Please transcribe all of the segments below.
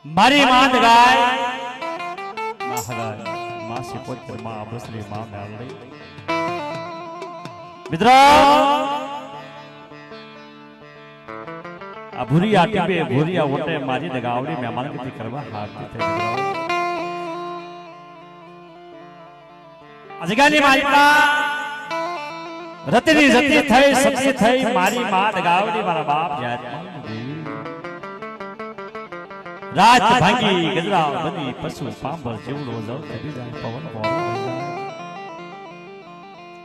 મારી માં ગાય મહારાજ માં સિકોતર માં અબસરી માં મેલડી મિત્રો આ ભૂરિયા ટીપે ભૂરિયા ઓટે મારી દગાવડી મહેમાન ગતિ કરવા હાથથી થઈ મિત્રો અજગાની માલિકા રતની જતી થઈ સતી થઈ મારી માં દગાવડી મારા બાપ જાત રાત ભાંગી ગજરાવ બની પશુ પાંભર જેવડો જવ ચડી જાય પવન બોલો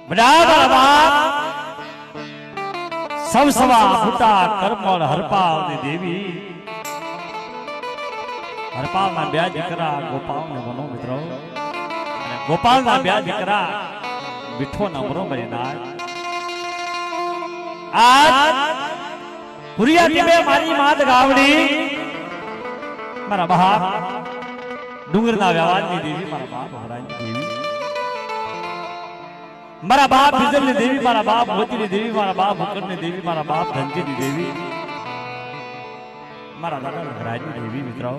બડા બાપ સૌ સવા ફૂટા કરમળ હરપાવની દેવી હરપાવના બે દીકરા ગોપાલને મનો મિત્રો અને ગોપાલના બે દીકરા વિઠોના મરો મરીનાર આજ પુરિયા ટીમે મારી માત ગાવડી મારા બાપ ડુંગરના વ્યવહારની દેવી મારા બાપ હરાની દેવી મારા બાપ બિજલની દેવી મારા બાપ મોતીની દેવી મારા બાપ મુકરની દેવી મારા બાપ ધનજીની દેવી મારા દાદા હરાની દેવી મિત્રો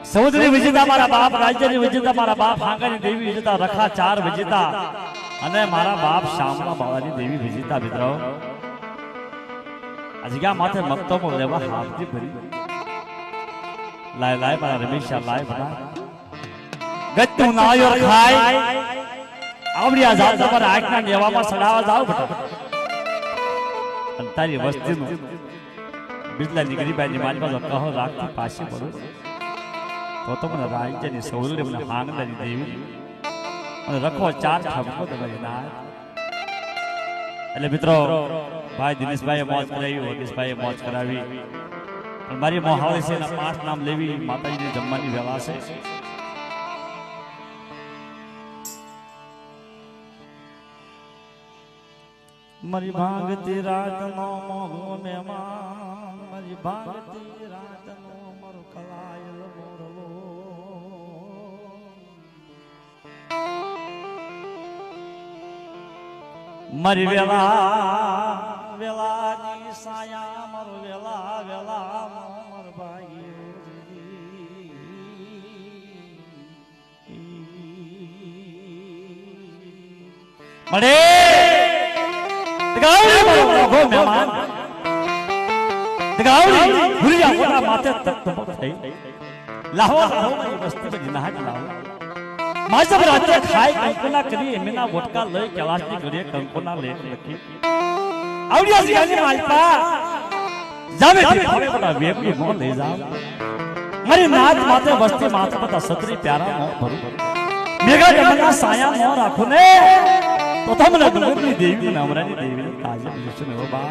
સૌદરી વિજેતા મારા બાપ રાજ્યની વિજેતા મારા બાપ હાંગાની દેવી વિજેતા રખા ચાર વિજેતા અને મારા બાપ શામળા બાવાની દેવી વિજેતા મિત્રો જગ્યા માથે મક્તમો લેવા હાથથી ભરી લાય લાય મારા રમેશા લાય બના ગત્તુ નાયો ખાય આવડિયા જાત તમારા આંખના નેવામાં સડાવા જાવ બટા અને તારી વસ્તીનું બિજલાની ગરીબાની માલમાં કહો રાખતી પાછી પડો તો મને રાજ્યની સૌદરી મને હાંગલાની દેવી અને રખો ચાર ઠપકો તમારી ના એટલે મિત્રો ભાઈ દિનેશભાઈએ મોજ કરાવી વગેશભાઈએ મોજ કરાવી પણ મારી મોહાવળી છે એના 5 નામ લેવી માતાજીની જમવાની વ્યવસ્થા છે મારી ભાગતી રાતનો મોહો મહેમાન મારી ભાગતી રાતનો મારો કલાયલ મોરલો મારી વેલાની સાયા મારો વેલા મોર ભાઈ મળે દગાવડી મારો મોગો મહેમાન દગાવડી ભૂરિયા ઓલા માથે તકતમ થઈ લાહો મારી વસ્તી નહાટ લાવો માજબ રાતે ખાઈ કંકુના કરી એમના વોટકા લઈ કેલાસની ઘરે કંકુના લેખ લખી આવડિયા જીની માલપા જાવે હવે બડા વેપી મો લઈ જાવ મારી નાચ માથે વસ્તી માથે પતા સત્રી પ્યારા મો ભરું મેઘા જમના સાયા મો રાખો ને તો તમને ડુંગરની દેવી ને અમરાની દેવી તાજે વિષ્ણુ હો બા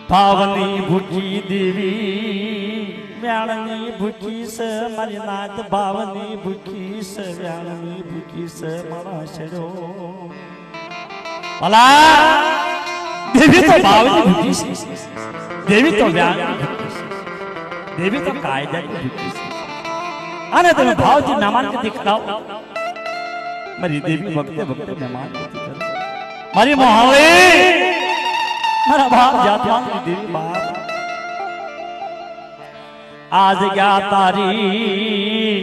પાવની ભૂખી દેવી વ્યાણની ભૂખી છે મારી નાથ ભાવની ભૂખી છે વ્યાણની ભૂખી છે મારા શેરો અલા દેવી તો ભાવની ભૂખી છે દેવી તો વ્યાણની ભૂખી છે દેવી તો કાયદાની ભૂખી છે અને તમે ભાવથી મહેમાન ગતિ કરાવો મારી દેવી ભક્તે મહેમાન ગતિ કરે મારી મોહાવળી મારા બાપ જાતવાની દેવી બાપ આ જગ્યા તારી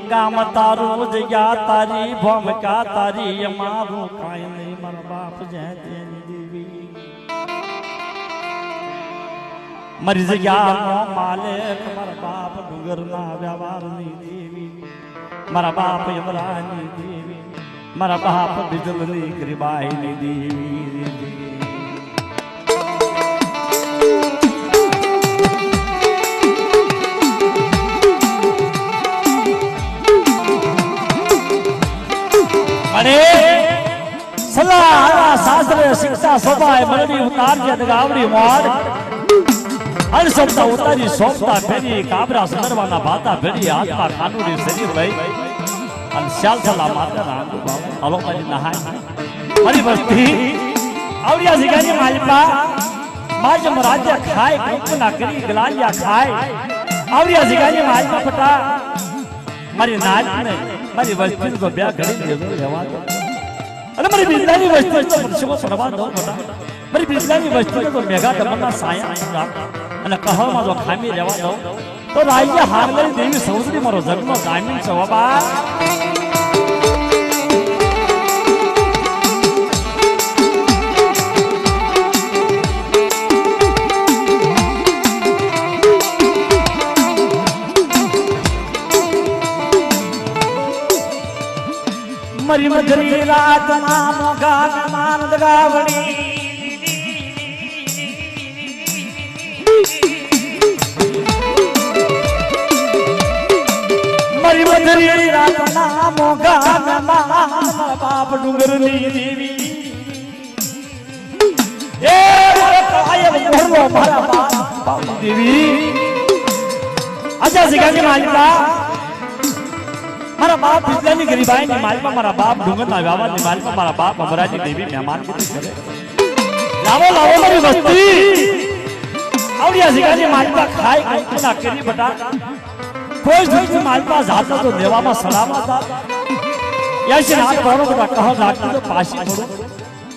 ગામ તારું જગ્યા તારી ભૂમિકા તારી અમારું કાંઈ નહીં મારા બાપ જય દેવી મારી જગ્યાનો માલિક મારા બાપ ડુંગરના વ્યવહારની દેવી મારા બાપ યમરાની દેવી મારા બાપ બિજલની ગરીબાઈની દેવી અરે સલાહ શાસ્ત્ર શિક્ષા શોભાય મરડી ઉતાર છે દગાવડી મોડ અનસોપતા ઉતારી સોપતા ફેરી કાબરા સંદરવાના ભાતા ફેરી હાથમાં ખાનુડી શરીર લઈ અને શાલ સલા માતા રાંગુ બાબા હલો મારી નહાય મારી વસ્તી આવડિયા જીગાની માલિકા માજમ રાજ્ય ખાય કંકના કરી ગલાલિયા ખાય આવડિયા જીગાની માલિકા પટા મારી નાચ ને મારી વસ્તી તો બે ઘડી લેવા અને મારી બિંદાની વસ્તુ તો પરસેવો પડવા દો બટા મારી બિરલાની વસ્તીને તો મેઘા દમનના સાયા અને કહવામાં જો ખામી રહેવા દઉં તો રાજ્ય હારગરી દેવી સૌદરી મારો જન્મ જામીન છે બાબા. મરી મધરી રાત માનો ગાન માન ગાવડી મરી મધરી રાત નામો ગાન માન બાપ ડુંગરની દેવી એ કાયમ મોરલો મારા બાપ દેવી આજા સિગાની માલિકા મારા બાપ બિરલાની ગરીબાઈની માલમાં મારા બાપ ડુંગરના વ્યાવાની માલમાં મારા બાપ અમરાજી દેવી મહેમાન કરે. લાવો લાવો મારી વસ્તી આવડિયા સિગાની માલમાં ખાઈ કંકુના કરી બટા કોઈ જ માલમાં જાતો તો દેવામાં સલામત હતા. યાશી રાત ભરો બટા કહો લાગતી તો પાછી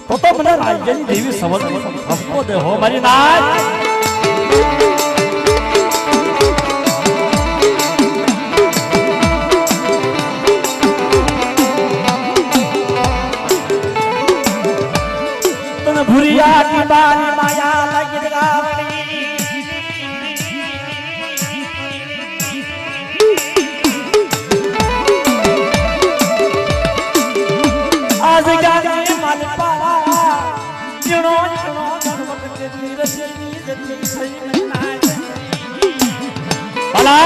પડો તો મને રાજ્યની દેવી સવલ હમકો દે હો મારી નાથ. ભુરિયા की बारी माया लगी गावड़ी आज गाने मालपा जिनो जिनो धर्मत के रचनी रचनी भला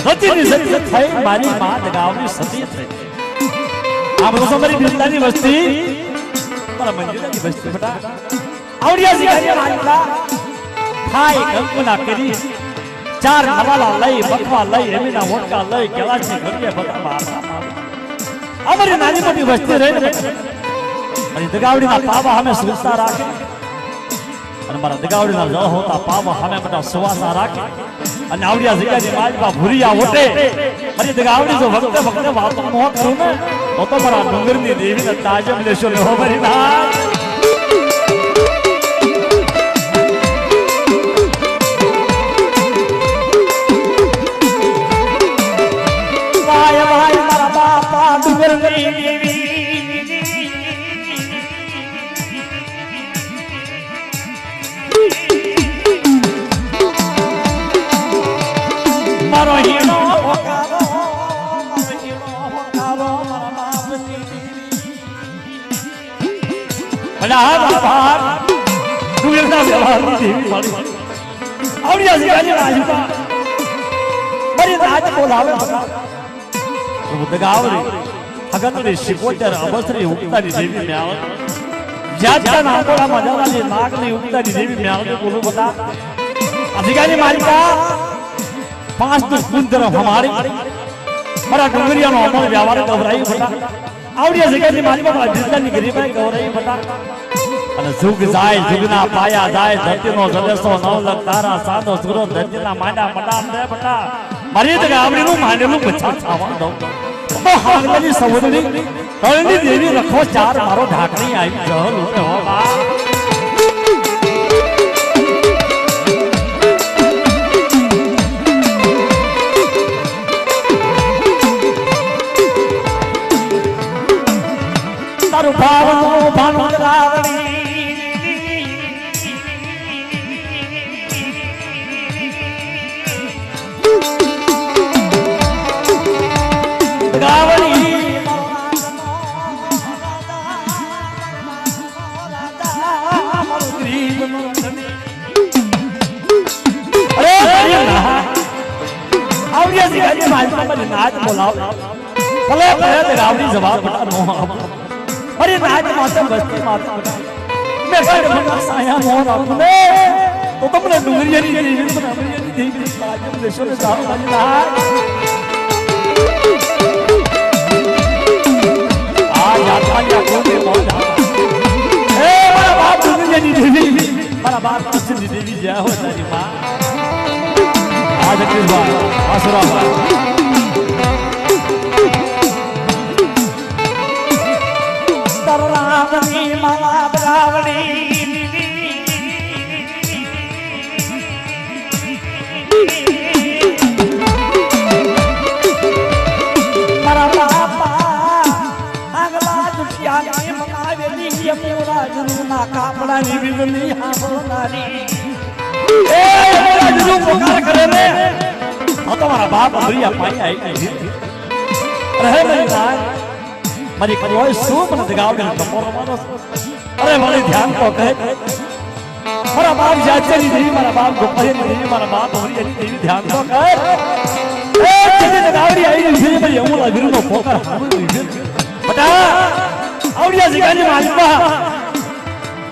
रचनी सती થઈ મારી માત ગાવની સતી થઈ. આમ તો મારી બિરલાની વસ્તી મંદિરની વસ્તી બટા આવડિયા સિગારી માલિકા ખાઈ કંકુના કરી ચાર નવાલા લઈ બકવા લઈ એમીના વોટકા લઈ કેલાસી ઘડીએ બધા અમારી નાની મોટી વસ્તી રહીને અને દગાવડીના પાવા અમે સુરતા રાખે અને મારા દગાવડીના જળ હોતા પાવા અમે બધા સુવાસા રાખે અને આવડિયા સિગારી માલિકા ભૂરિયા ઓટે મારી દગાવડી જો વખતે વખતે વાતો ન કરું ને તો મારા ડુંગરની દેવીને તાજમ લેશો લે હો મારી નાથ. વાય વાય મારા બાપા ડુંગરની દેવી મારો હીરો આવડિયા સિગાની માલિકા મારી નાચ બોલાવે દગાવડી હગતની શિકોતર અવસરી ઉગતાની દેવી મે આવે જ્યાં નાકોડામાં જવાની નાગની ઉગતાની દેવી મે આવે બોલું બતા અધિકારી માલિકા પાંચ દસ કુંદર હમારી મારા ડુંગરિયાનો અમલ વ્યવહાર ગવરાઈ બતા આવડિયા સિગાની માલિકા મારા બિરલાની ગરીબાઈ ગવરાઈ બતા અને જુગ જાય જુગના પાયા જાય ધરતીનો જલેસો નવ લખ તારા સાદો સુરો ધરતીના માંડા મડા રે બટા મારી તો ગાવડીનું માંડેલું બચ્ચા ખાવા દઉં તો હાગલાની સવદની તળની દેવી રખો ચાર મારો ઢાકણી આવી જહલ ઉતે હો બા તારું ભાવનું ભાન રાવણી नाच बोलाओ भले भले रावड़ी जवाब बता नो अरे नाच माता बस्ती माता मैं कर बना साया मोर अपने तो तुमने डुंगरिया नी देवी बना देवी साजम देशो ने जाओ वाली नाच आ जाता या कोई मौज ए मारा बाप डुंगरिया नी देवी मारा बाप कृष्ण नी देवी जय हो तेरी मां आज किस बात आसरा तारा રામની માલા બરાવડી મારા બાપા આગલા દુખિયાને મનાવેલી યમરાજના કાપડાની વિધની હાંભળનારી એ યમરાજનો પોકાર કરે ને તો તમારા બાપ હરિયા પાઈ આવી રહે નહીં મારી કોઈ શું મને જગાવડે તમારો માનો અરે મારી ધ્યાન તો કહે મારા બાપ જાચેની દેવી મારા બાપ ગોપાલની દેવી મારા બાપ હરિયાની દેવી ધ્યાન તો કહે એ જેને જગાવડી આવી છે મારી અમુલા વીરનો પોકાર સાંભળી છે બટા આવડિયા જગાની માલપા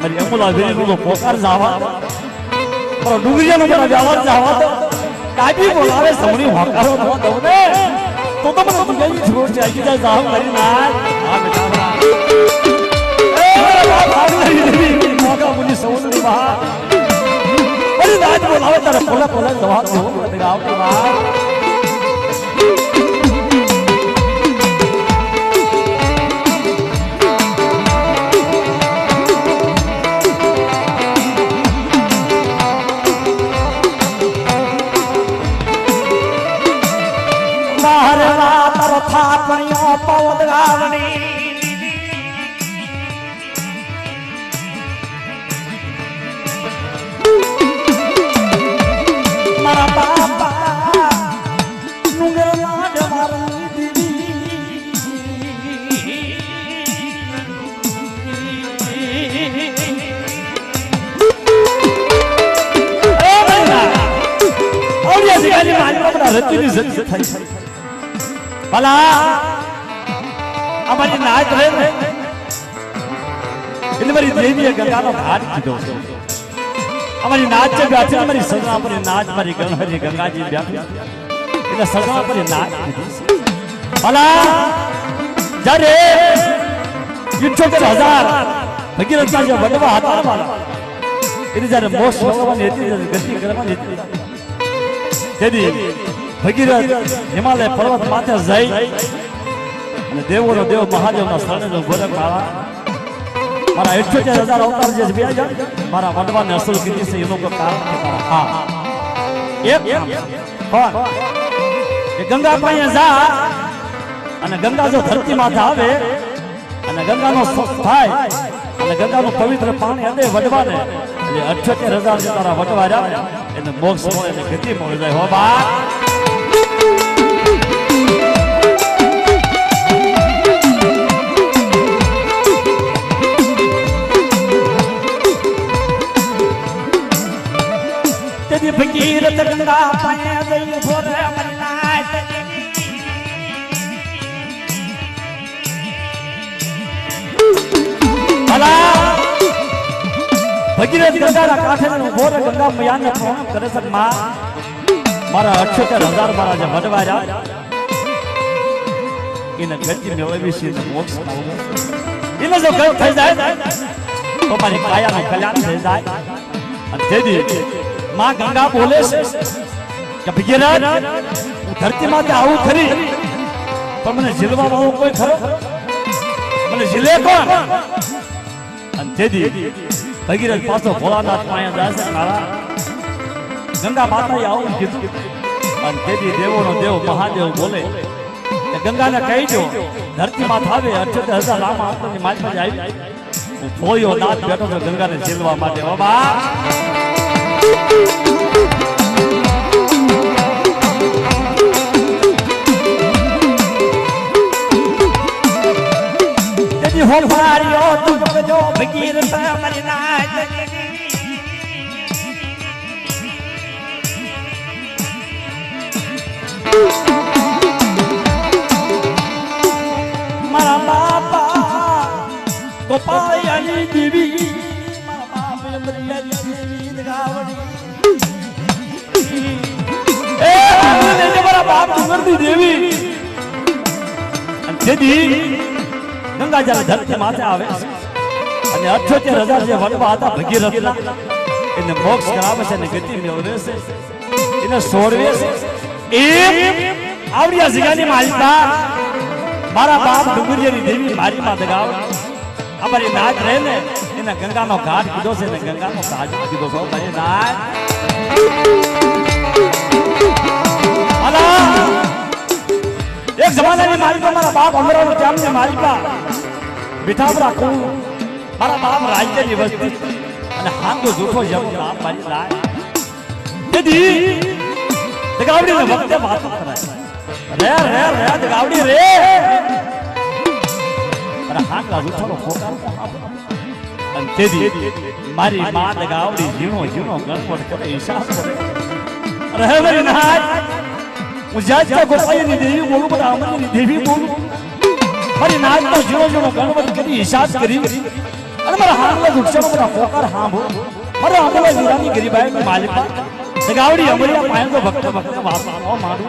મારી અમુલા વીરનો પોકાર જાવા મારો ડુંગરીયાનો મારા વ્યવહાર જાવા તો કાજી બોલાવે સમણી હોકારો ન દઉં ને તો મને તુંગી છોડ જાગી જા જાવ મારી નાલ આ બેટા એ મારા બાપ આવી મોકા મુની સૌની બહાર અરે રાજ બોલાવે તારે પોલા પોલા દવા દો આવતી બહાર થાપણીઓ પવદ ગાવણી મારા બાપા નુંગર લાડ મારી દીદી એ ભાઈના ઓડિયા જીગાની મારી બાપા રતીની જતી થઈ ભલા અમારી નાચ રે ને એટલે મારી દેવીએ ગંગાનો ઘાટ કીધો છે અમારી નાચ છે બેઠી અમારી સગા પર નાચ મારી ગંગાજી ગંગાજી બેઠી એટલે સગા પર નાચ કીધી છે ભલા જ્યારે 78,000 ભગીરથના જે વડવા હતા વાલા એટલે જ્યારે મોક્ષ ભગવાનની હતી ગતિ કરવાની હતી તેથી ભગીરથ હિમાલય પર્વત માથે જઈ અને દેવોનો દેવ મહાદેવના શરણે જો ગોરખ આવા મારા 78,000 અવતાર જે બે જાય મારા વડવાને અસલ કીધી છે એનું કોઈ કારણ હા એક પણ એ ગંગા પાસે જા અને ગંગા જો ધરતી માથે આવે અને ગંગાનો સ્પર્શ થાય અને ગંગાનું પવિત્ર પાણી અડે વડવાને એટલે 78,000 જે તારા વડવા રહ્યા એને મોક્ષ મળે એને ગતિ મળી જાય હો બા તેથી ભગીરથ ગંગા પાએ જઈ ભોરે મરનાય ભલા ભગીરથ ગંગાના કાંઠે ભોરે ગંગા મૈયાને પ્રણામ કરે છે માં મારા 78,000 મારા જે વડવાયા એને ગતિ મેળવી છે મોક્ષ એને જો ગયો થઈ જાય તો મારી કાયાનું કલ્યાણ થઈ જાય અને તેથી માં ગંગા બોલે છે કે ભગીરથ હું ધરતી માંથી આવું ખરી પણ મને જીલવા વાળો કોઈ ખરો મને જીલે કોણ અને તેથી ભગીરથ પાછો ભોળાનાથ પાસે જાય છે કાળા ગંગા માતાએ આવું કીધું અને તેથી દેવોનો દેવ મહાદેવ બોલે કે ગંગાને કહી દો ધરતી માથે આવે 78,000 રામ આંતરની માલમાં જ આવી હું ભોયો નાથ બેઠો તો ગંગાને જીલવા માટે બાબા તેથી હો માર્યો તું જો ભગીરથ મારી નાચ મારા બાપા ગોપાળિયાની દેવી મારા બાપ મરિયાની દેવી ગાવડી એ મારા બાપ ડુંગરની દેવી જેથી ગંગા જ્યારે ધરતી માથે આવે અને 78,000 જે વડવા હતા ભગીરથના એને મોક્ષ કરાવે છે અને ગતિ મેળવે છે એને સોરવે છે એ આવડિયા જિગાની માલિકા મારા બાપ ડુંગરિયાની દેવી મારી માં દગાવ અમારી નાચ રહે ને એને ગંગાનો ઘાટ કીધો છે ને ગંગાનો ઘાટ કીધો છો મારી નાચ એક જમાનાની માલિકા મારા બાપ અમરાવતી ગામની માલિકા વિઠાપરા કુળ મારા બાપ રાજ્યની વસ્તી અને હાંગો જૂઠો જમો નામ મારી નાચ તેથી દગાવડીને વખતે વાત કરાય રે દગાવડી રે અરે હાંગા જૂઠોનો ફોકાર અને તેથી મારી માં દગાવડી ઝીણો ગણપટ કરે હિસાબ કરે અરે મારી નાચ હું જાજા ગોપાઈની દેવી બોલું બધા અમરની દેવી બોલું મારી નાચ તો ઝીણો ગણપટ કરી હિસાબ કરી અને મારા હાંગલા જૂઠોનો બધા ફોકાર હાંભો મારા અમલા વીરાની ગરીબાઈ માલિકા દગાવડી અમરિયા પાયનો ભક્ત વાત ન માનું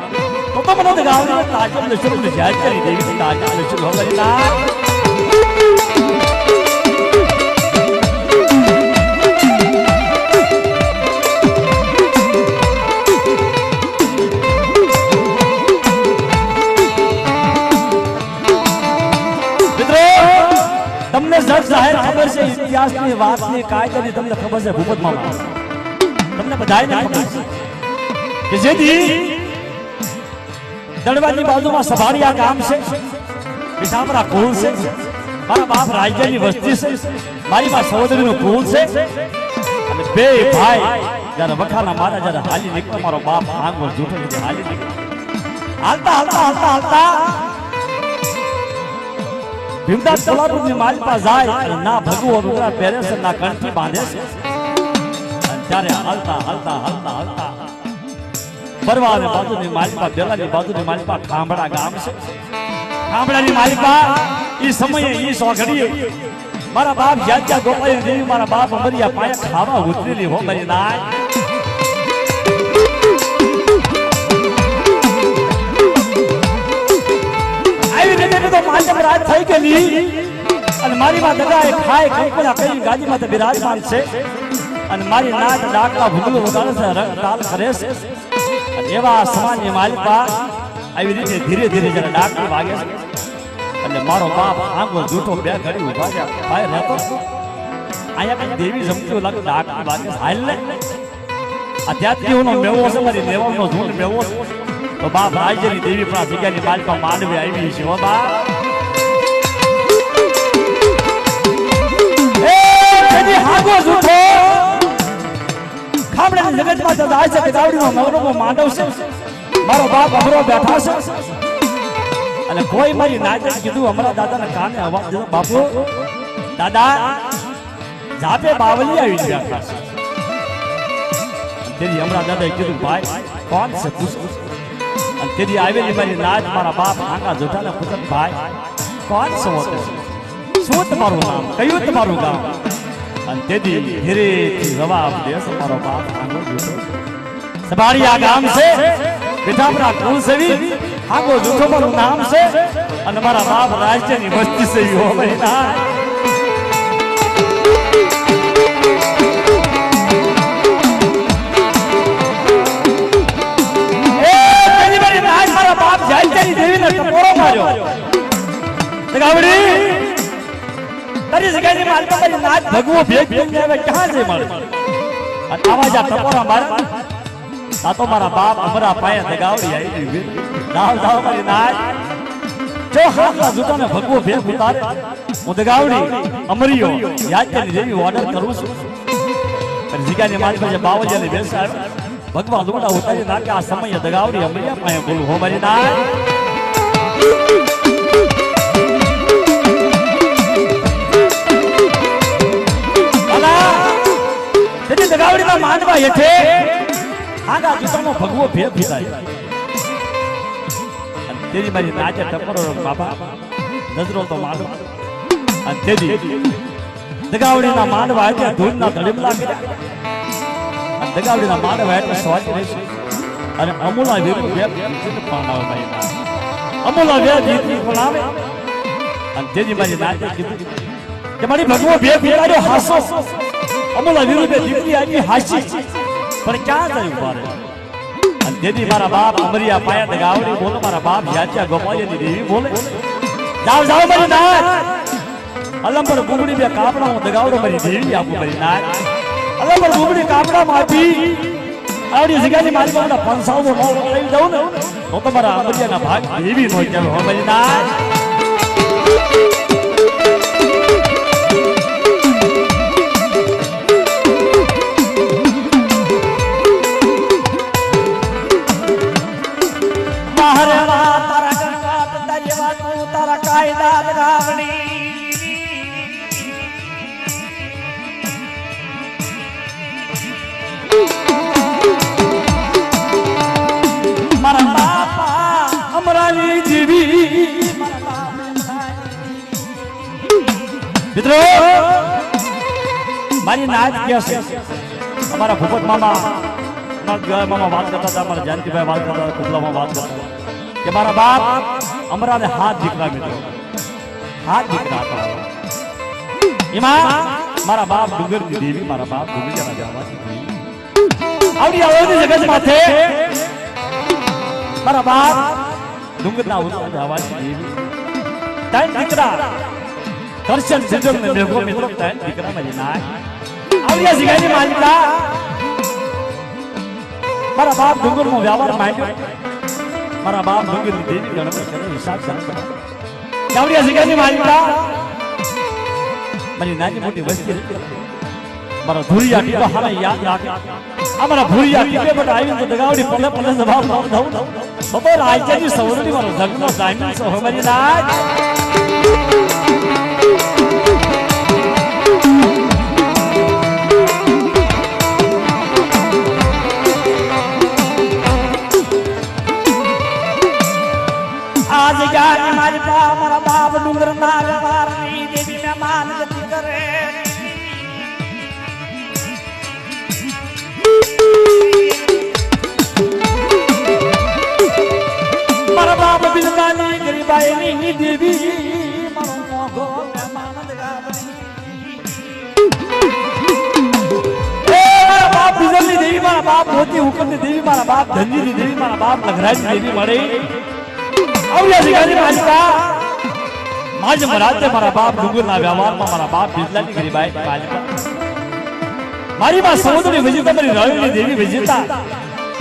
તો મને દગાવડી તાજબ લશર જાહેર કરી દેવી તાજબ લશર હોવાની નાચ તમને સબ જાહેર ખબર છે ઇતિહાસની વાતની કાયદાની તમને ખબર છે ભૂપતમાં તમને બધાયને ખબર છે કે જેથી દડવાની બાજુમાં સભારિયા ગામ છે વિઠાપરા કુળ છે મારા બાપ રાજ્યની વસ્તી છે મારી માં સહોદરીનું કુળ છે અને બે ભાઈ જ્યારે વખાના મારા જ્યારે હાલી નીકળે મારો બાપ આંગો જૂઠો હાલી નીકળે હાલતા ભીમદાસ કોલ્હાપુરની માલિકા જાય ના ભગવો રૂગડા પહેરે છે ના કંઠી બાંધે છે ત્યારે હાલતા પરવાને બાજુની માલિકા બેલાની બાજુની માલિકા ખાંભડા ગામ છે ખાંભડાની માલિકા ઈ સમયે ઈ સોઘડીએ મારા બાપ જાત્યા ગોપાઈ દેવી મારા બાપ અમરિયા પાયા ખાવા ઉતરેલી હો મારી નાય તો માધ્યમ રાત થઈ ગયેલી અને મારી માં દગાએ ખાય કંકુલા કઈ ગાડીમાં તો બિરાજમાન છે અને મારી નાચ ડાકલા ભૂગલું વગાડે છે રંગ તાલ કરે છે અને એવા સમાજની માલિકા આવી રીતે ધીરે જરા ડાકલી વાગે છે અને મારો બાપ આંગો જૂઠો બે ઘડી ઉભા છે ભાઈ રહેતો અહીંયા કઈ દેવી જમતી લાગે ડાકલી વાગે હાલ ને અધ્યાત્મીઓનો મેવો છે મારી મેવાનો ઝૂંડ મેવો છે તો બાપ રાજ્યની દેવી પણ જગ્યાની માલિકા માંડવે આવી છે હો બાપ હાગો જૂઠો ખામડાની જગતમાં તો જાય છે કે ગાવડીનો નવરંગો માંડવ છે મારો બાપ અમરો બેઠા છે અને કોઈ મારી નાચે કીધું અમારા દાદાના કાને અવાજ દીધો બાપુ દાદા જાપે બાવલી આવી બેઠા છે તેરી અમારા દાદાએ કીધું ભાઈ કોણ છે પૂછ અને તેરી આવેલી મારી નાચ મારા બાપ આંગા જોઠાને પૂછત ભાઈ કોણ છો શું તમારું નામ કયું તમારું ગામ અને તેથી ધીરેથી જવાબ દેશે મારો બાપ આંગો જૂઠો સભારિયા ગામ છે વિઠાપરા કુલ સેવી આંગો જૂઠો મારું નામ છે અને મારા બાપ રાજ્યની વસ્તી સેવી હો મહિના મારા બાપ જાયની દેવીને ટપોરો માર્યો ગાવડી તારી જગ્યાની માલિકા મારી નાચ ભગવો ભેગ ભેગ આવે ક્યાં છે મારે અને આવા જા ટપોરા મારે આ તો મારા બાપ અમરા પાયા દગાવડી આવી દાવ મારી નાચ જો હાથલા જૂતાને ભગવો ભેગ ઉતારે હું દગાવડી અમરીયો યાદની દેવી ઓર્ડર કરું છું અને જગ્યાની માલિકા જે બાવલિયાને બેસાડે ભગવાન દોડા ઉતારી નાખે આ સમયે દગાવડી અમરિયા પાયા બોલું હો મારી નાચ દગાવડીના માંડવા હેઠે આગા જૂતાનો ભગવો ભેદ થાય અને તેરી મારી નાચે ટપરો બાપા નજરો તો માંડો અને તેરી દગાવડીના માંડવા હેઠે ધૂળના ધડીમલા કર્યા અને દગાવડીના માંડવા હેઠે સ્વાતી રહેશે અને અમૂલા વેર વેદ પાણાવે ભાઈ અમૂલા વેદ જીતી પાણાવે અને તેરી મારી નાચે કીધું કે મારી ભગવો ભેદ ભેડાયો હાસો અમૂલા વિરુદ્ધ દીકરી આવી હાસી પણ ક્યાં થયું મારે અને તેથી મારા બાપ અમરિયા પાયા દગાવડી બોલે મારા બાપ જાત્યા ગોપાલની દેવી બોલે જાવ મારી નાચ અલમ પર બુગડી બે કાપડા હું દગાવડો મારી દેવી આપું મારી નાચ અલમ પર બુગડી કાપડા માપી આવડી જગ્યાની મારી પાસે પંસાવનો નો લઈ જાઉં ને તો તમારા આંબલિયાના ભાગ દેવી નો કહેવાય હો મારી નાચ કાયદા લગાવણી મારા બાપા અમરાની જીવી મિત્રો મારી નાચ કે છે અમારા ભૂપત મામા વાત કરતા હતા અમારા જાનકીભાઈ વાત કરતા હતા કુબલામાં વાત કરતા હતા કે મારા બાપ અમરાને હાથ દીકરા મિત્રો હાથ દીકરા હતા એમાં મારા બાપ ડુંગરની દેવી મારા બાપ ડુંગરના જવાથી આવડી આવડી જગત માથે મારા બાપ ડુંગરના જવાથી દેવી ત્રણ દીકરા દર્શન સિદ્ધમ ને મેઘો મિત્રો ત્રણ દીકરા મારી નાય આવડી જગ્યાની માલિકા મારા બાપ ડુંગરનો વ્યવહાર માંડ્યો મારા બાપ ડુંગરની દેવી ગણપતિ કરે હિસાબ કરે આવડી જગ્યાની માલિકા મારી નાની મોટી વસ્તી મારા ભૂરિયા ટીપા હારા યાદ રાખે અમારા ભૂરિયા ટીપે બટ આવી તો દગાવડી પલે પલે જવાબ ન દઉં બપોર આજની સૌરડી મારો જગનો ટાઈમિંગ સો મારી નાચ આ જગ્યાએ મારી પા મારા બાપ ડુંગરના વ્યવહારની દેવી મહેમાન ગતિ કરે મારા બાપ બિલકાની ગરીબાઈની દેવી મારો મોગો મહેમાન ગાવની મારા બાપ બિજલની દેવી મારા બાપ મોતી હુકમની દેવી મારા બાપ ધનજીની દેવી મારા બાપ લઘરાજની દેવી મળે આવડિયા જગ્યાની માલિકા માજ મરાતે મારા બાપ ડુંગરના વ્યવહારમાં મારા બાપ બિજલાની ગરીબાઈ માલિકા મારી માં સમુદ્રની વિજેતા મારી રવિની દેવી વિજેતા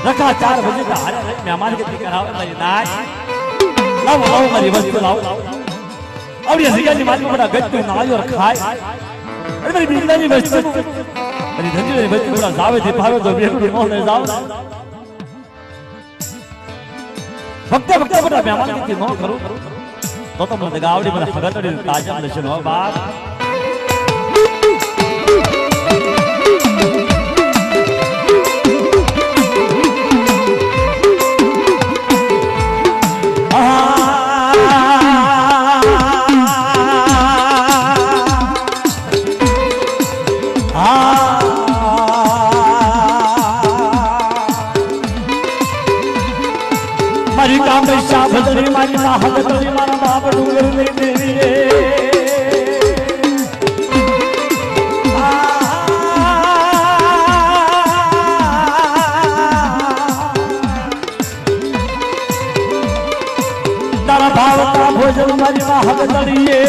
રખા ચાર વિજેતા હારે મહેમાન ગતિ કરાવે મારી નાચ લાવો લાવો મારી વસ્તુ લાવો આવડિયા જગ્યાની માલિકા બડા ગત્તુ નાયો ખાય અરે મારી બિજલાની વસ્તુ મારી ધંજીની વસ્તુ બડા જાવે થી ભાવે તો બેકડી નો લઈ જાવ ભક્ત ભક્ત બધા મહેમાન ગતિ ન કરું તો મને ગાવડી મને હગતડી તાજમ લેશે નો બાપ મારી કામ પૈસા ભજરી મારી માં હગતડી મારા બાપ ડુંગર લઈ દેવી રે તારા ભાવતા ભોજન મારી માં હગતડીએ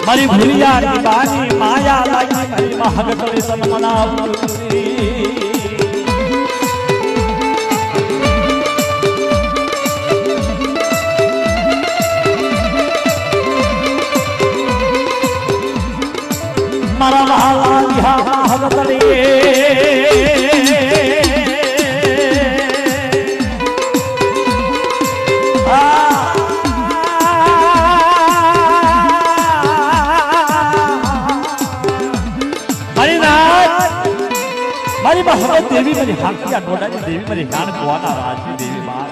મારી ભૂલિયાની બાની માયા લાગી મારી માં હગતડી તન મનાવતી મારા વાલા લિહા હગતડી મારી માં દેવી મારી હાકિયા ટોડાની દેવી મારી ગાન કુવાના રાજની દેવી બાપ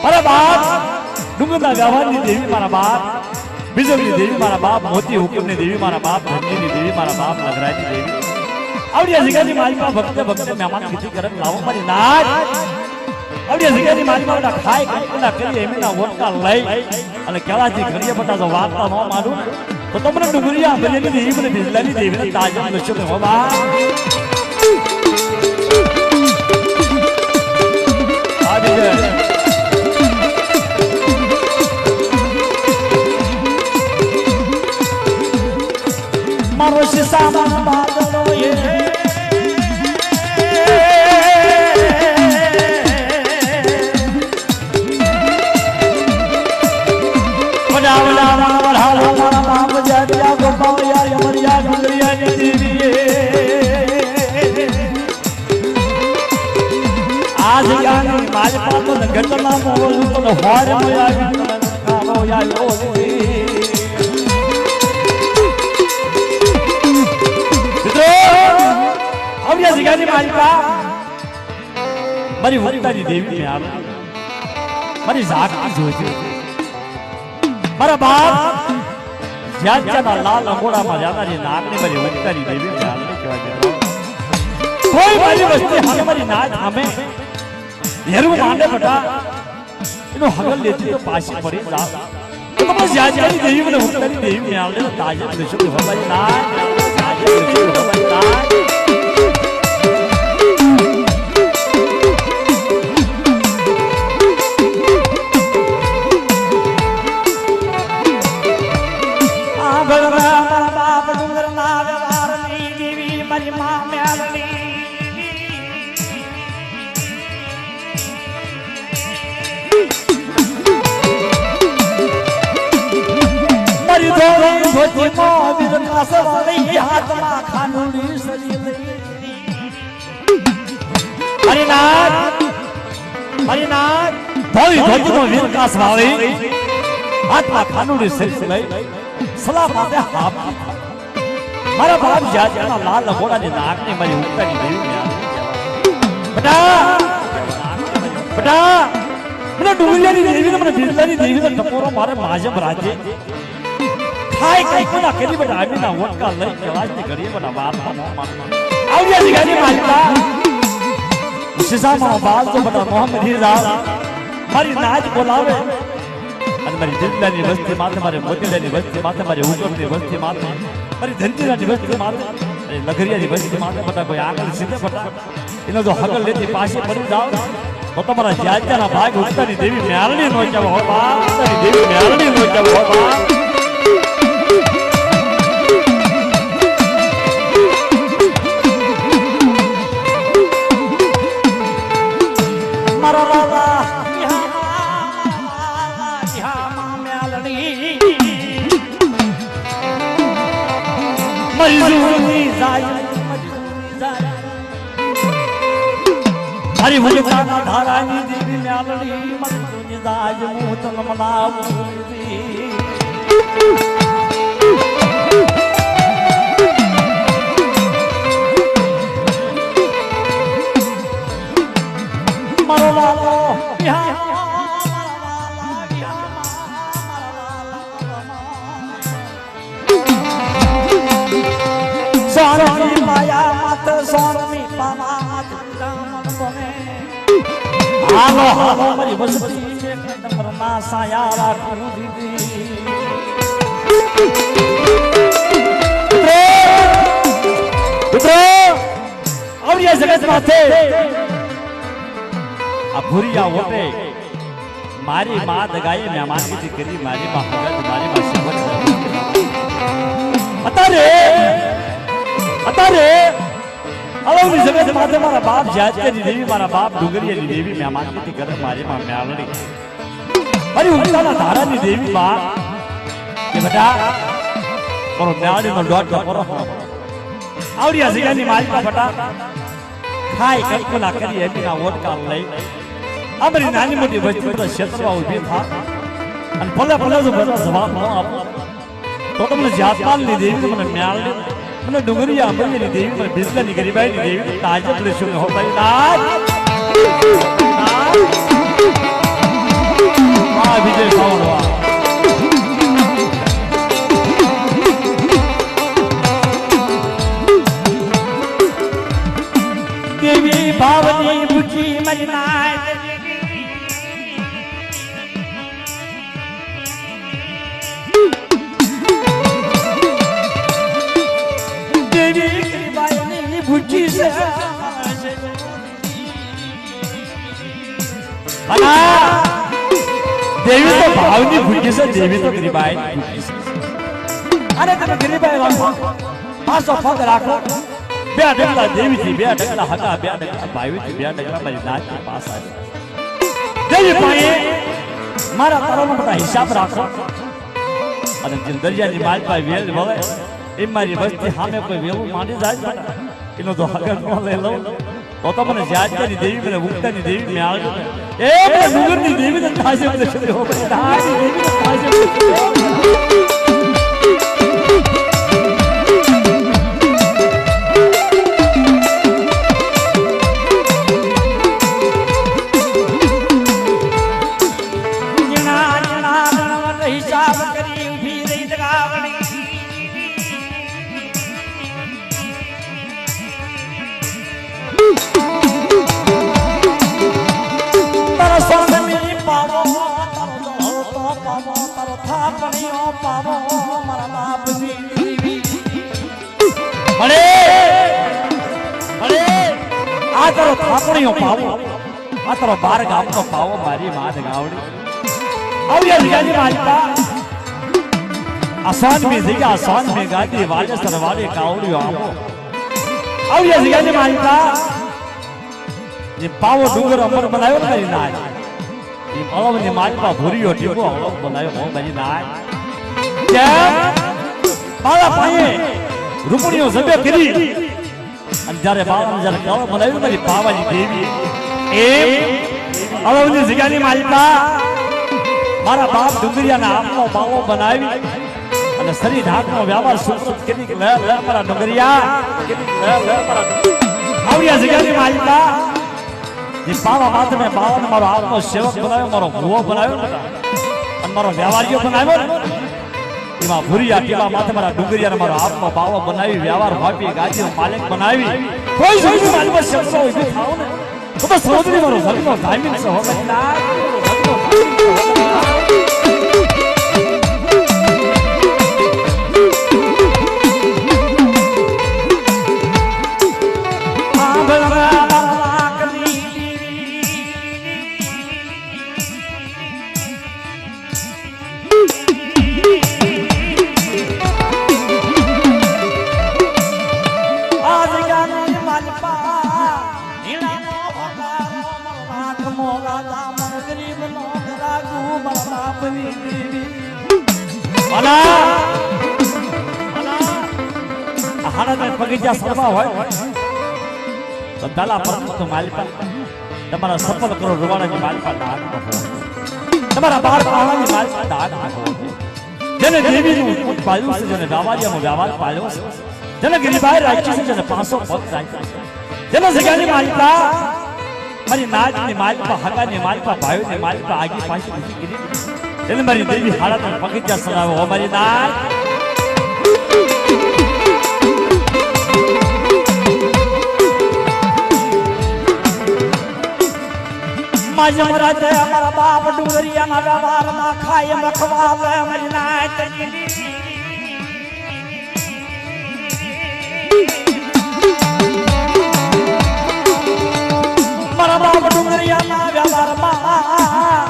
મારા બાપ ડુંગરના વ્યવહારની દેવી મારા બાપ બીજલની દેવી મારા બાપ મોતી હુકમની દેવી મારા બાપ ધનજીની દેવી મારા બાપ લગરાજની દેવી આવડિયા જગ્યાની મારી માં ભક્ત ભક્ત મહેમાન ખીચી કરે લાવો મારી નાચ આવડિયા જગ્યાની મારી માં ખાય કંઈકના કરી એમના વોટકા લઈ અને કેળાથી ઘડીએ બધા જો વાર્તા ન માનું તો તમને ડુંગરિયા બનેલી દેવી મને બિજલાની દેવીને તાજમ લસ્યો ને હો બા ઘટના મોલ તને હાર મયા કાનો યાયો આવડિયા જગ્યાની માલિકા મારી વક્તાની દેવી ને આવે મારી જાગતી જોજો મારા બાપ જ્યાં જ્યાં લાલ અંગોડામાં જાનારી નાગની મારી વક્તાની દેવી ને આવે કહેવાય કોઈ મારી વસ્તી હાલે મારી નાચ સામે હેરું માંડે બટા એનો હગલ લેતી તો પાછી પડી જા તો તમે જ્યાં જ્યાંની દેવી મને વક્તાની દેવી ને આવે તાજે લેશો કે ભગવાન નાચ તાજે લેશો ભગવાન નાચ મારા બાપ જાતના લાલ ઘોડાની નાગની મારી ઉકાની દેવી બટા મને ડુંગરિયાની દેવી મને બિરલાની દેવી ટપોરો મારે માજમ રાજે ખાય કઈ કોના કેલી બટા આમીના વટકા લઈ કેવાજ ને ઘડીએ બટા વાત આવડિયા જગ્યાની માલિકા શિશામાં બાલ તો બટા મોહમ્મદ હીરા મારી નાચ બોલાવે અને મારી દિલ્લાની વસ્તી માથે મારે મોતીલાની વસ્તી માથે મારી ઉગમની વસ્તી માથે મારી ધનજીરાની વસ્તી માથે અને લગરિયાની વસ્તી માથે બટા કોઈ આગળ સીધે બટા એનો જો હગલ લેતી પાછી પડી જાવ તો તમારા જ્યાંના ભાગ ઉગતાની દેવી મ્યાલની નો જાવ હો બા ઉગતાની દેવી મ્યાલની નો જાવ હો બા મારા બાબા મજૂરી જાય મારી ભૂલતા ધારાની દેવી મ્યાલડી મજૂરી જાય હું તન મનાવું મારો લાલો સોનમી માયા મત સોનમી પામાત રામન બને હાલો હાલો મારી વસ્તી નંબર ના સાયા રાખું દીદી પુત્રો આવડિયા જગત માથે આ ભૂરિયા ઓટે મારી માં દગાએ મહેમાનગીરી કરી મારી માં હગત મારી માં સેવક અત્યારે અલવની જગત માથે મારા બાપ જાતની દેવી મારા બાપ ડુંગરિયાની દેવી મહેમાનગીરી કરે મારી માં મ્યાલડી મારી ઉગતાના ધારાની દેવી માં કે બેટા મારો મ્યાલડીનો દોઢ કરો આવડિયા જગ્યાની માલિકા બેટા ખાઈ કલ્પના કરી એમીના વોટકા લઈ અમારી નાની મોટી વસ્તી બધા ક્ષેત્રમાં ઉભી થા અને ભલે ભલે જો બધા જવાબ ન આપો તો તમને જાતપાલની દેવી મને મ્યાલડી મને ડુંગરિયા અંબરિયાની દેવી મને બિરલાની ગરીબાઈની દેવી તાજબ લેશું હો ભાઈ નાચ વાહ વિજય સાવણ વાહ દેવી ભાવની બુચી મારી નાચ ભૂચી છે દેવી તો ભાવની ભૂચી છે દેવી તો ગરીબાઈ અને તમે ગરીબાઈ રાખો પાછો પગ રાખો બે ડગલા દેવી થી બે ડગલા હતા બે ડગલા ભાઈ થી બે ડગલા મારી નાચની પાસ આવી દેવી પાસે મારા તારાનો બધા હિસાબ રાખો અને દરિયાની માલ પાસે વેલ વળે એ મારી વસ્તી સામે કોઈ વેવું માંડી જાય એનો તો હગર ન લઈ લઉં તો મને જાતની દેવી મને ઉગતાની દેવી મેં આવજો ને એ મને ડુંગરની દેવી ને થાશે મને છોડી હો ભાઈ થાશે દેવી ને થાશે હિસાબ કરી ઊભી રહી દગાવણી તારા સ્વામી પાવો તારો તો પાવો તારો થાપણીઓ પાવો મારા બાપની દેવી અરે અરે આ તારો થાપણીઓ પાવો આ તારો 12 ગામનો પાવો મારી માં ગાવડી આવ્યા રીગાજી માલિકા આસાન में जगह आसान में गादी वाले सरवाले कावड़ी आमो આવ્યા રીગાજી માલિકા ये पावो डूंगर अमर बनायो ना ना ये अलग ने मालपा भूरियो टीबो अलग बनायो हो बनी ना क्या पाला पाए रूपणियो जबे करी અને જ્યારે બાવા જ્યારે કાવ બનાવ્યું મારી પાવાજી દેવી એમ અવની જગ્યાની માલિકા મારા બાપ ડુંગરિયાના આપનો બાવો બનાવી અને શરીર ઢાકનો વ્યવહાર સુરત કરી લે લે મારા ડુંગરિયા કરી લે લે મારા આવ્યા જગ્યાની માલિકા જે પાવા માથે મેં બાવાને મારો આપનો સેવક બનાવ્યો મારો ભૂવો બનાવ્યો અને મારો વ્યવહારીઓ બનાવ્યો ને એમાં ભૂરિયા ટીવા માથે મારા ડુંગરિયાને મારો આપનો બાવો બનાવી વ્યવહાર ભાપી ગાજીનો માલિક બનાવી કોઈ સુધી માલિકા શબ્દ હોય ઊભી થાવ ને તો બસ સૌદરી મારો ધર્મનો ધાર્મિક છે હો ના બગીચા સભા હોય તો પેલા પરમતો માલિકા તમારા સફળ કરો રૂવાણાની માલિકા દાન આપો તમારા બાર પાણાની માલિકા દાન આપો જેને દેવીનું ઉત્પત પાળ્યું છે જેને દાવાજીનો વ્યવહાર પાળ્યો છે જેને ગિરિભાઈ રાખ્યું છે જેને 500 પગ રાખ્યા છે જેને જગ્યાની માલિકા મારી નાચની માલિકા હગાની માલિકા ભાઈઓની માલિકા આગી પાછી નથી કરી એને મારી દેવી હાલત બગીચા સરાવો હો મારી નાચ માજ મરાજ અમારા બાપ ડુંગરિયાના વ્યવહારમાં ખાય મખવાવે અમારી નાત મારા બાપ ડુંગરિયાના વ્યવહારમાં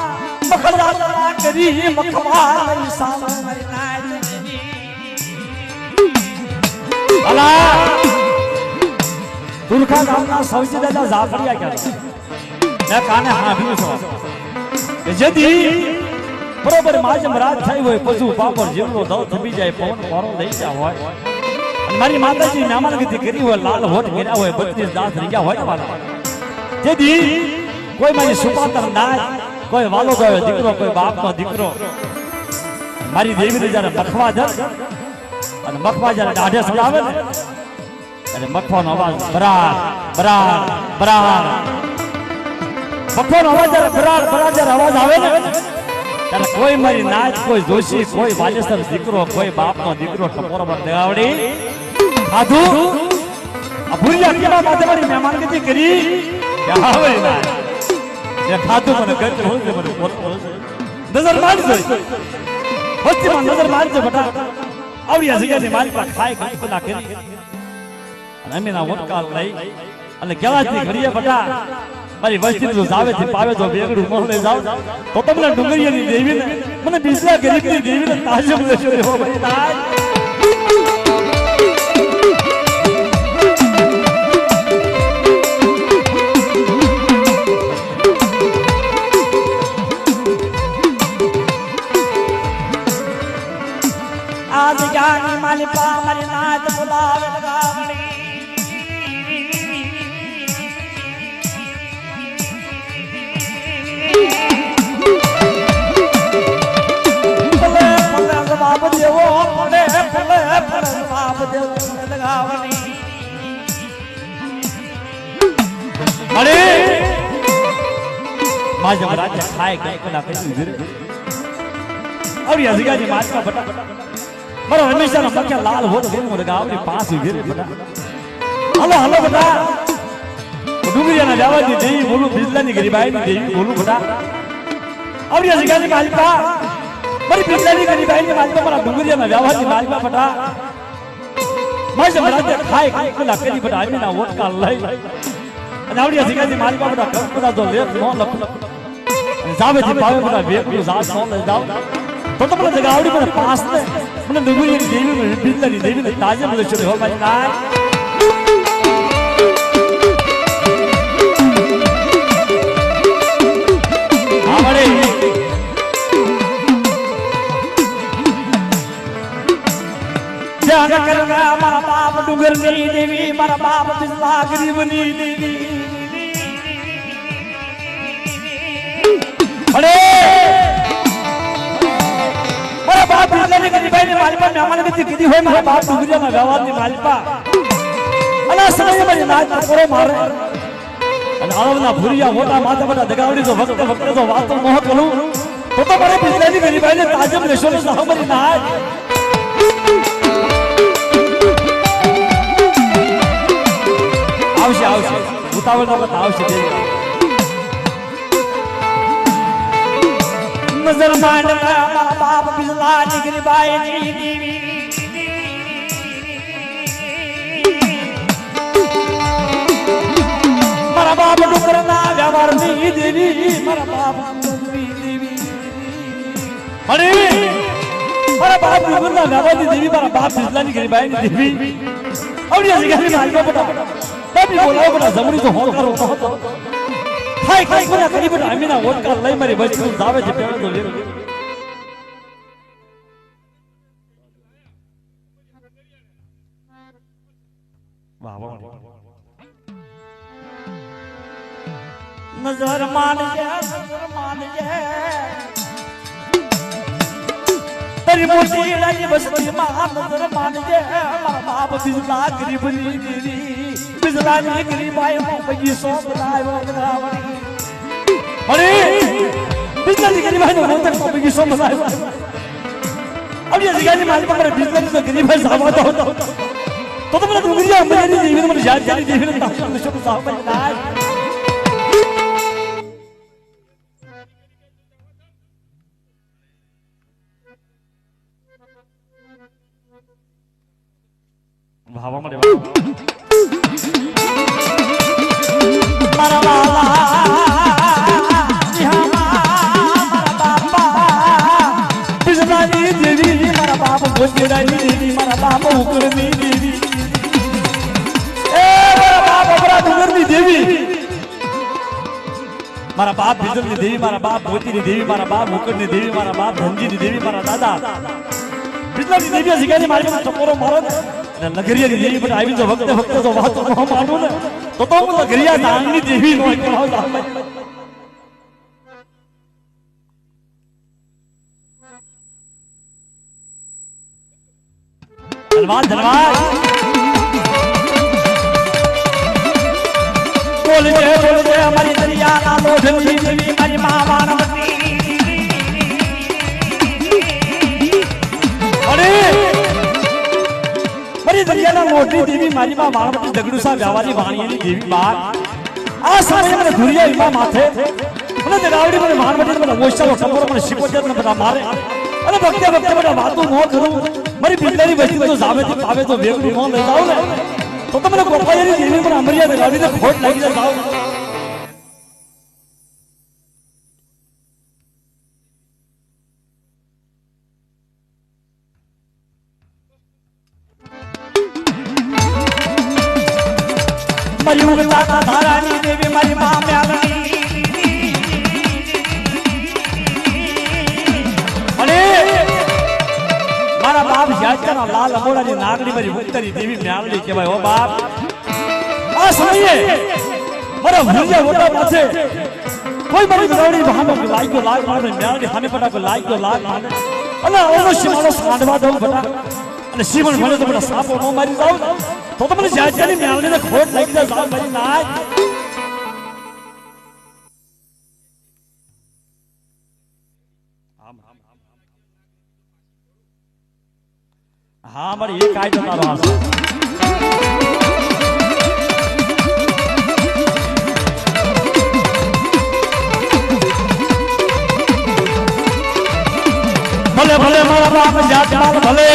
મખવાવા કરી મખવાવે સામે અમારી નાત અલા તુલખા ગામના સૌથી દાદા જાફરિયા કહેતા मैं काने हांभ्યું છે જેથી બરોબર માજમ રાત થઈ હોય પશુ પાપર જીવનો દવ થબી જાય પવન પારો લઈ જા હોય અને મારી માતાજી મહેમાનગતિ કરી હોય લાલ હોટ કર્યા હોય 32 દાંત રીયા હોય મારા જેથી કોઈ મારી સુપાતર નાય કોઈ વાલો ગયો દીકરો કોઈ બાપનો દીકરો મારી દેવીને જ્યારે મખવા જર અને મખવા જ્યારે દાઢે સડાવે ને અને મખવાનો અવાજ બરાર બરાર બરાર મખવાનો અવાજ જ્યારે બરાર બરાર જ્યારે અવાજ આવે ને ત્યારે કોઈ મારી નાચ કોઈ જોશી કોઈ વાલેસર દીકરો કોઈ બાપનો દીકરો ટપોરો પર દેવાવડી ખાધું આ ભૂરિયા કેવા માટે મારી મહેમાનગતિ કરી કે આવે ના એ ખાધું મને કરતે હોય મને નજર મારજો વસ્તીમાં નજર મારજો બેટા આવડિયા જગ્યાની મારી પાસે ખાય કંપના કરી અને અમીના વટકાલ લઈ અને કેવાથી ઘડીએ બેટા મારી વસ્તી જો જાવે થી પાવે જો બેગડું મોહલે જાવ તો તમને ડુંગરિયાની દેવીને મને બીજા ગરીબની દેવીને તાજબ લેશો હો ભાઈ તાજ आज ज्ञानी माली पा मारी नाच बुलावे लगावणी माज महाराज खाए कई कला कई वीर और ये हजिगा जी माज का बटा मरो हमेशा न मक्या लाल हो तो वो गावड़ी पास वीर बटा हेलो हेलो बटा डुगरिया ना जावा जी देवी बोलू बिजला नी गरीबाई नी देवी बोलू बटा और ये हजिगा जी माज का मरी बिजला नी गरीबाई नी माज का मरा डुगरिया ना जावा जी माज का बटा माज महाराज खाए कई कला कई बटा आमी ना वोट का लई नावड़ी हजिगा जी माज का बटा कम बटा दो ले नो लप जावे जी पावे बटा वेक नो जात नो ले जाओ तो મને જગાવડી મને પાસ ને મને ડુગરી દેવી બિંદરી દેવી ને તાજે મને છોડે હો ભાઈ ના આવડે જાગ કરના મારા બાપ ડુગરની દેવી મારા બાપ બિસ્લા ગરીબની દેવી અરે बाप बिजला ने कदी भाई ने मालिपा में अमन गति किदी होय मारा बाप डुगरिया ना गावात ने मालिपा अला समय में नाच पकड़ो मारे अन आवना भुरिया मोटा माथा बड़ा दगावड़ी तो वक्त तो बात मोह करू तो बड़े बिजला ने कदी भाई ने ताजम रेशो ने साहमरी नाच आवश्य उतावल ना बता आवश्य दे नजर मान मारा बाप बिजला नी गरीबाई नी देवी मारा बाप डुगरना व्यवहार नी देवी मारा बाप डुगरी देवी अरे मारा बाप डुगरना व्यवहार नी देवी मारा बाप बिजला नी गरीबाई नी देवी और ये जगह में मालूम पड़ा तभी बोला बड़ा जमरी तो हो करो तो खाई खाई कोना करी बट आमी ना वोट कर लई मारी बच तू जावे जे पेड़ तो ले वाह वाह नजर मान जे तेरी मोटी लाई बसती मां नजर मान जे हमारा बाप बिजला गरीबनी देवी बिजला नी गरीबाई मो बगी सो बनाए वो गावड़ी अरे बिजला नी गरीबाई मो तक बगी सो बनाए अब ये जगह नी मालिक पर बिजला नी गरीबाई सावा तो मैंने डुगरिया मेरी देवी ने मुझे याद जानी देवी ने ताशा में शब्द साहब बनाए भावा मरे मारा वाला यहाँ मारा बाबा बिजला नी देवी मारा बाप गोजरा नी देवी मारा बाप उकरनी देवी मारा बाप अपरा डुगरनी देवी मारा बाप बिजलनी देवी मारा बाप मोतीनी देवी मारा बाप उकरनी देवी मारा बाप धनजीनी देवी मारा दादा बिजलनी देवी सिगानी मारी में चकोरो मारो नगरिया नी देवी पर आई तो वक्त तो बात तो मानो ने तो नगरिया नांगनी देवी नो कहलाओ साहब धन्यवाद धन्यवाद बोल जे हमारी दरिया ना लोधनी देवी हमारी मां वानवती अरे मरी दरिया ना लोधनी देवी हमारी मां वानवती दगड़ू सा व्यावारी वाणियानी देवी बार आ समय में घुरिया इमा माथे મને દગાવડી મને માનવતી મને ઓછા સપોર મને શિકોજર ને બધા મારે અને વખતે બધા વાતો ન કરું મારી બિલ્લાની વસ્તુ તો જાવે તો પાવે તો વેગડું ન લઈ જાવ ને તો મને ગોપાયાની દેવી મને અમરિયા દગાવડી ને ખોટ લાગી જાય જાવ મારી ઉગતા ધારાની દેવી મારી મા મ્યાલની मारा बाप याद करना लाल अमोड़ा जी नागड़ी मेरी उत्तरी देवी म्यालनी के भाई ओ बाप आ सुनिए मारा भूलिया वोटा माथे कोई मेरी गौड़ी बहानो को लाइक को लाग माने म्यालनी हमें पता को लाइक को लाग माने अना ओनो शिमानो सांडवा दो बटा अने शिमन भने तो बड़ा सापो नो मारी जाओ तो मैंने याद करनी म्यालनी ने खोट लाग जा जाओ मेरी नाच હા મારે એ કાયદો તારો આશા ભલે ભલે મારા બાપ જાતમાલ ભલે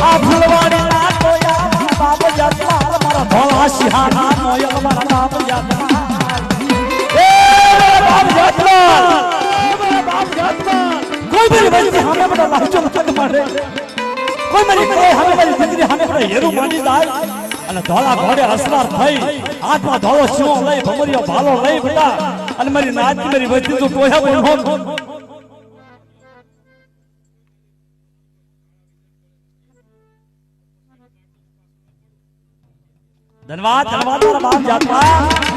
આ ફૂલવાડી ના કોયા મારા બાપ જાતમાલ મારા ભોળા સિંહાના મોયલ મારા બાપ જાતમાલ એ બાપ જાતમાલ બાપ જાતમાલ કોઈ બી વસ્તી હમે બડા લાજો મત મારે કોઈ મારી કોઈ હમે મારી દીકરી હમે બડા હેરું માની જાય અને ધોળા ઘોડે અસવાર થઈ હાથમાં ધોળો શિવો લઈ ભમરિયો ભાલો લઈ બેટા અને મારી નાચી મારી વસ્તી તો ટોયા બોલ ધન્યવાદ ધન્યવાદ મારા બાપ જાતમાલ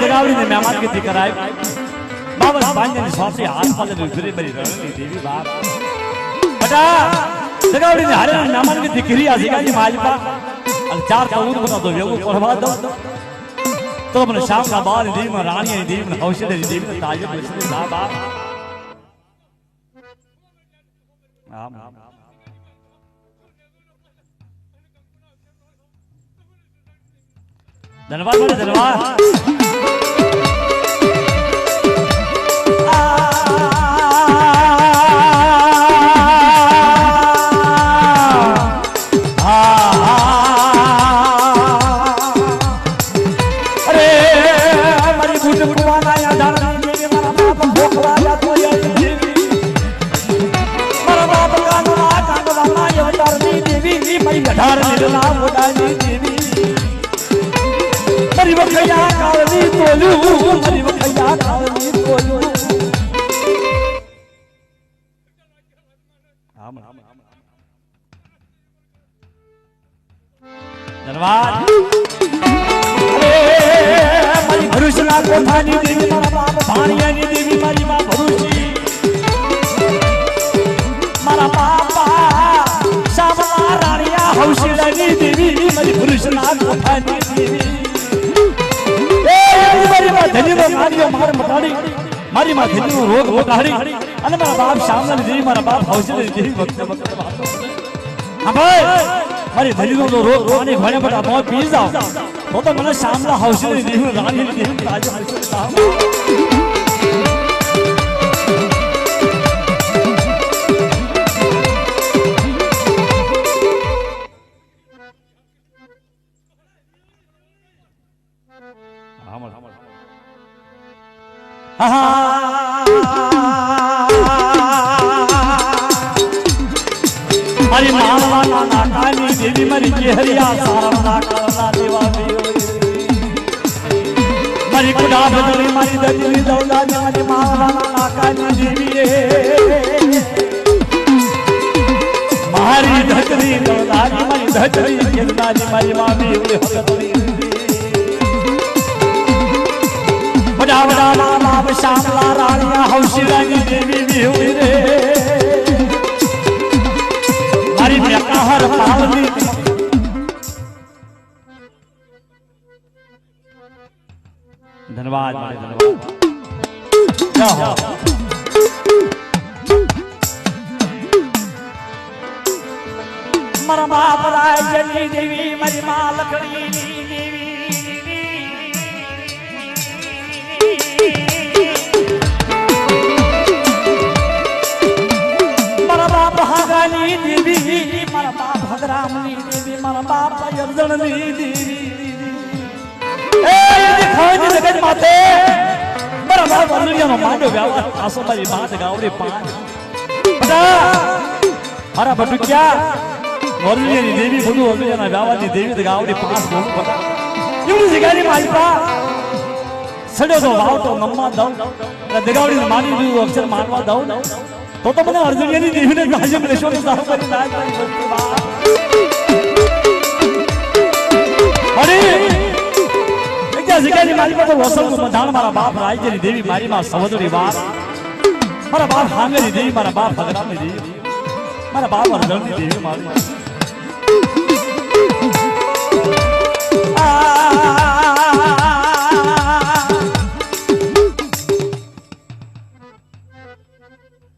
जगावड़ी ने मेहमान की थी कराए बाबा बांधने ने सौंपी हाथ पाले फिरे मेरी रणनी देवी बाप बटा जगावड़ी ने हारे मेहमान की थी किरी आसिका जी माजपा और चार कौन बता दो वेगो पढ़वा दो तो अपने शाम का बाल देवी में रानी देवी में औषध देवी में ताजे बचने ला बाप धन्यवाद धन्यवाद धन्यवाद मारी भरूषना कोठानी देवी मारा बाप भाणियानी देवी मारी मां भरूषी मारा बापा श्यामला राणिया हौशीलानी देवी मारी भरूषना कोठानी देवी मारी मां धन्यनो मारियो मार मटाड़ी मारी मां धन्यनो रोग मटाड़ी અને મારા બાપ શ્યામલાની દેવી મારા બાપ હૌશીલાની દેવી ભક્ત ભક્ત હા ભાઈ મારી ધલીનો તો રોગ પાણી ઘણે બધા મોં પી જાવ તો મને શ્યામલા હૌશીલાની દેવી રાણીની દેવી તાજો मारी मालवा नाना कानी देवी मारी केहरिया सारवना करना देवा मारी कुड़ा बदली मारी दजली दौला मारी मालवा नाना कानी देवी मारी धजली दौला मारी धजली केरना मारी मामी हकतली बड़ा बड़ा बाप श्यामला रानिया हौशीलानी देवी भी हुई रे मारी हर पावनी धन्यवाद धन्यवाद मारा बाप राय जनी देवी मारी मां लकड़ी देवी मारा बाप भगरामनी देवी मारा बाप यर्दननी देवी ए दिखाई जगत माते मारा बाप अनुरिया नो मांडो व्याव आसो मारी बात गावड़ी पान बड़ा मारा बटुकिया वरलियानी देवी बडू अनुरिया ना व्यावानी देवी गावड़ी पास बोलू बड़ा इवनी जगानी मालपा सडो तो वाव तो नम्मा दव दगावड़ी मानी दी अक्षर मानवा दव तो મને અર્જુનની દેવીને ગાજમ લેશો તો સારું કરી ના કરી વસ્તુ બા અરે એક બીજા જગ્યાની મારી પાસે વસંત મધાણ મારા બાપ રાજ્યની દેવી મારી માં સવદરી વાત મારા બાપ હાંગરી દેવી મારા બાપ ભગરામની દેવી મારા બાપ હરદરની દેવી મારી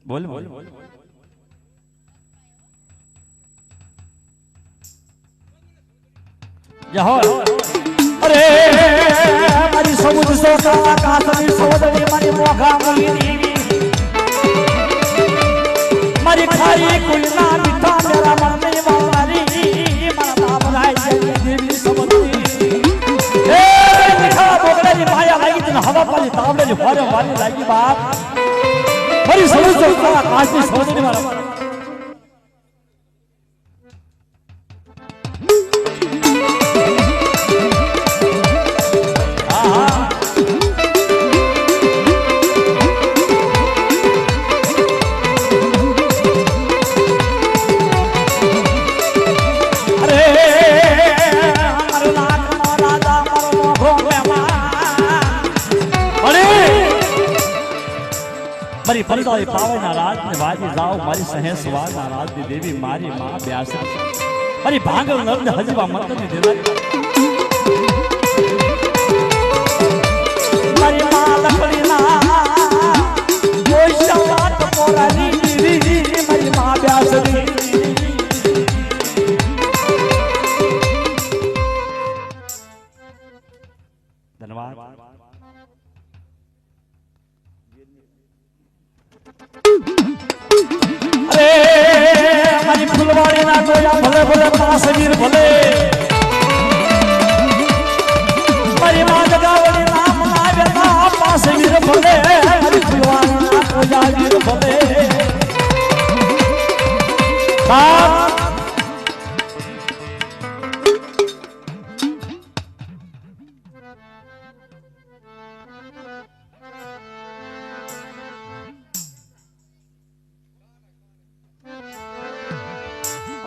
બોલ બોલ બોલ જાહો અરે મારી સમુદ્ર સોતા આકાશની સોદરી મારી મોઘા મળી દેવી મારી ખાઈ કુલના મીઠા મેરા મનની વાળી મારા બાપ રાય દેવી સમુદ્રી એ મીઠા બોગડાની માયા લાગી તને હવા પાલી તાવડેની ફોરે વાળી લાગી બાપ મારી સમુદ્ર સોતા આકાશની સોદરી મારા મારી ફરદાઈ પાવના રાજને વાજી જાઓ મારી સહેસ વાના રાજની દેવી મારી માં બ્યાસી મારી ભાંગલ નર્દ હજવા મંતની દેવારી મારી માં લખડીના કોઈ શવાત પોરાની દેવી મારી માં બ્યાસી ધન્યવાદ મારી ફૂલવાડી ના ગોયા ભલે ભલે પાસવીર ભલે મારી માં જગાવડી નામ આવે ના પાસવીર ભલે મારી ફૂલવાડી ના ગોયા વીર ભલે બાપ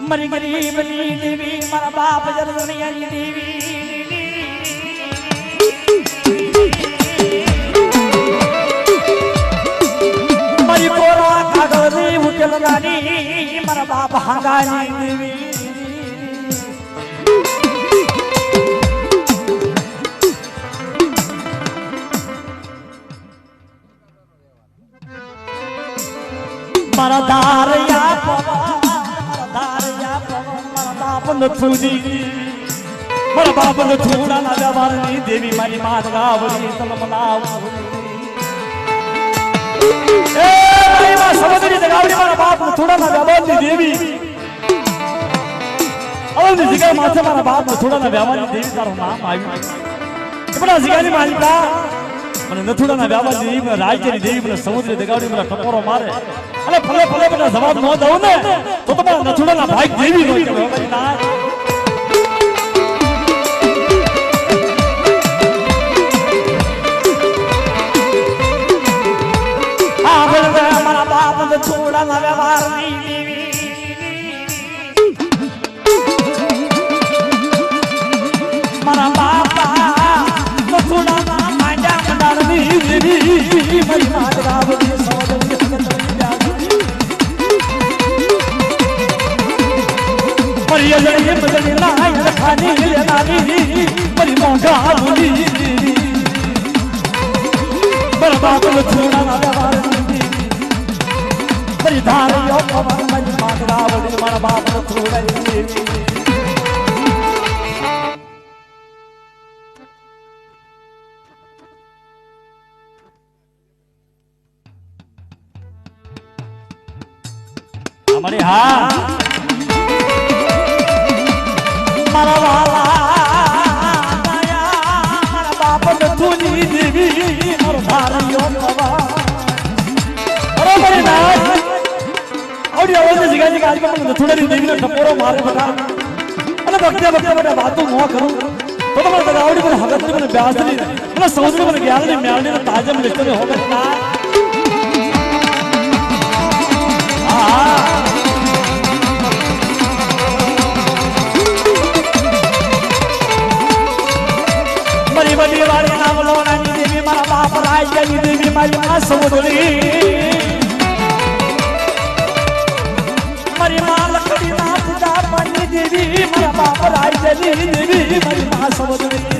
मरी गरीबनी देवी मारा बाप जरदनियानी देवी मरी कोरा कागजी उठल रानी मारा बाप हांगानी देवी मारा दारया पवा મારા બાપ ને થોડા ના વ્યવહારની દેવી મારી માત ગાવડી તલમનાવ એ મારી માં સમુદ્રી ગાવડી મારા બાપ ને થોડા ના વ્યવહારની દેવી અવની જગ્યાએ માથે મારા બાપ ને થોડા ના વ્યવહારની દેવી તારું નામ આવ્યું બડા જગ્યાની માલિકા મને નથુડા ના વ્યવહારની દેવી રાજ્યની દેવી મને સમુદ્રી દગાવડી મને ટકોરો મારે અને ભલે ભલે મને જવાબ ન દઉં ને તો તમારા નથુડા ના ભાઈ દેવી હોય મારી ના થોડા ના વ્યવહાર મારા બાપા થોડા ના માંડા મંડારની દેવી મારી માત ગાવડી સોદરી મારી અજણી બદલી ના ખાની લેનાની મારી મોઢા બોલી મારા બાપ થોડા ના વ્યવહાર ધાર્યો પવન મની માત ગાવડી મારા બાપ ને થોડાઈ અમારે હા મારા વાલા મારા બાપ ને થોડી દેવી મારો ધાર્યો પવન બરોબર ના આવડી અવળની જગ્યાએ કે આજમાં મને નથુડાની દેવીનો ટપોરો મારે બતા અને ભક્તિ બટા વાતો ન કરું તો મને આવડી મને હગતની મને બ્યાસની મને સૌથી મને જ્ઞાનની મેળની તાજમ લેતો ને હોગત ના મારી વડી વડી વાળી નામ લોનાની દેવી મારા બાપ રાજ્યની દેવી મારી માં સમુદ્રી મારી માં લખડી ના પૂજા પાની દેવી મારા બાપ રાજ્યની દેવી મારી માં સમુદ્રી